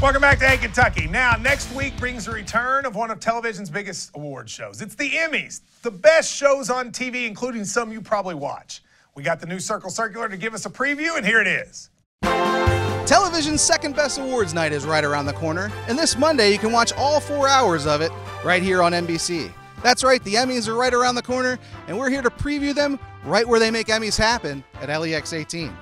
Welcome back to Hey Kentucky. Now, next week brings the return of one of television's biggest award shows. It's the Emmys, the best shows on TV, including some you probably watch. We got the new Circle Circular to give us a preview, and here it is. Television's second best awards night is right around the corner, and this Monday you can watch all 4 hours of it right here on NBC. That's right, the Emmys are right around the corner, and we're here to preview them right where they make Emmys happen at LEX 18.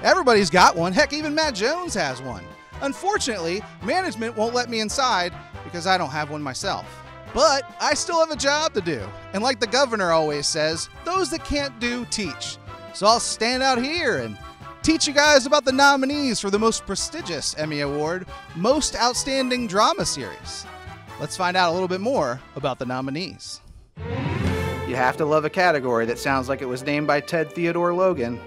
Everybody's got one. Heck, even Matt Jones has one. Unfortunately, management won't let me inside because I don't have one myself. But I still have a job to do. And like the governor always says, those that can't do, teach. So I'll stand out here and teach you guys about the nominees for the most prestigious Emmy Award, Most Outstanding Drama Series. Let's find out a little bit more about the nominees. You have to love a category that sounds like it was named by Ted Theodore Logan.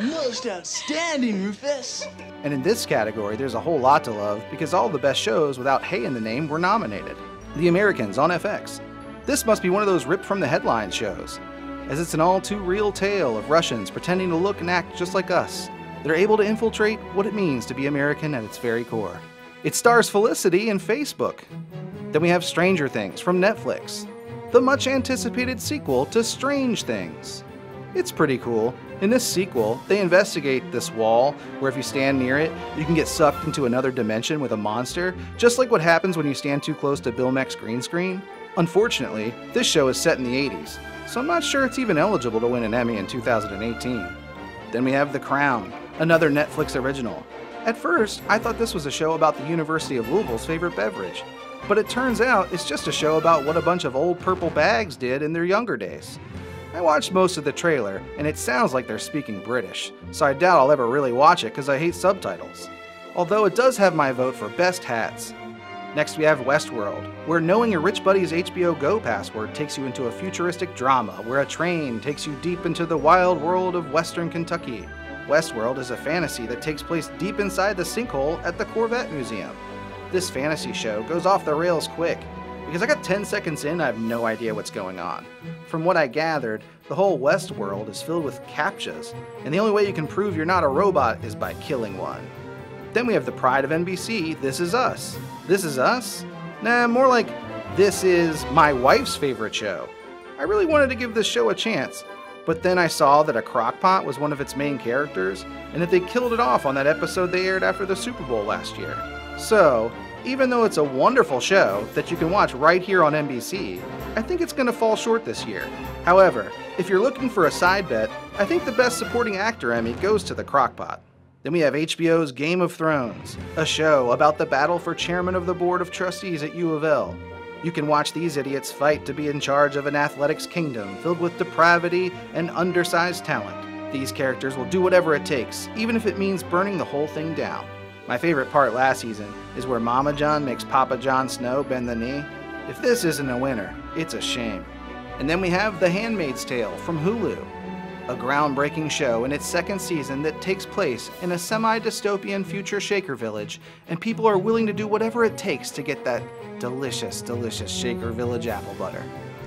Most outstanding, Rufus. And in this category, there's a whole lot to love because all the best shows without Hey in the name were nominated. The Americans on FX. This must be one of those ripped from the headlines shows, as it's an all too real tale of Russians pretending to look and act just like us. They're able to infiltrate what it means to be American at its very core. It stars Felicity and Facebook. Then we have Stranger Things from Netflix, the much anticipated sequel to Strange Things. It's pretty cool. In this sequel, they investigate this wall where if you stand near it, you can get sucked into another dimension with a monster, just like what happens when you stand too close to Bill Meck's green screen. Unfortunately, this show is set in the 80s, so I'm not sure it's even eligible to win an Emmy in 2018. Then we have The Crown, another Netflix original. At first, I thought this was a show about the University of Louisville's favorite beverage, but it turns out it's just a show about what a bunch of old purple bags did in their younger days. I watched most of the trailer, and it sounds like they're speaking British, so I doubt I'll ever really watch it because I hate subtitles. Although it does have my vote for Best Hats. Next we have Westworld, where knowing your rich buddy's HBO Go password takes you into a futuristic drama where a train takes you deep into the wild world of Western Kentucky. Westworld is a fantasy that takes place deep inside the sinkhole at the Corvette Museum. This fantasy show goes off the rails quick, because I got 10 seconds in, I have no idea what's going on. From what I gathered, the whole Westworld is filled with CAPTCHAs, and the only way you can prove you're not a robot is by killing one. Then we have the pride of NBC, This Is Us. This Is Us? Nah, more like This Is my wife's favorite show. I really wanted to give this show a chance, but then I saw that a crockpot was one of its main characters, and that they killed it off on that episode they aired after the Super Bowl last year. So, even though it's a wonderful show that you can watch right here on NBC, I think it's going to fall short this year. However, if you're looking for a side bet, I think the Best Supporting Actor Emmy goes to the Crockpot. Then we have HBO's Game of Thrones, a show about the battle for chairman of the board of trustees at U of L. You can watch these idiots fight to be in charge of an athletics kingdom filled with depravity and undersized talent. These characters will do whatever it takes, even if it means burning the whole thing down. My favorite part last season is where Mama John makes Papa Jon Snow bend the knee. If this isn't a winner, it's a shame. And then we have The Handmaid's Tale from Hulu, a groundbreaking show in its second season that takes place in a semi-dystopian future Shaker Village, and people are willing to do whatever it takes to get that delicious, delicious Shaker Village apple butter.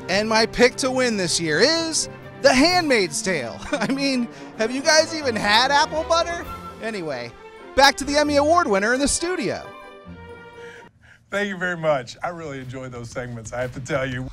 And my pick to win this year is The Handmaid's Tale. I mean, have you guys even had apple butter? Anyway, back to the Emmy Award winner in the studio. Thank you very much. I really enjoy those segments, I have to tell you.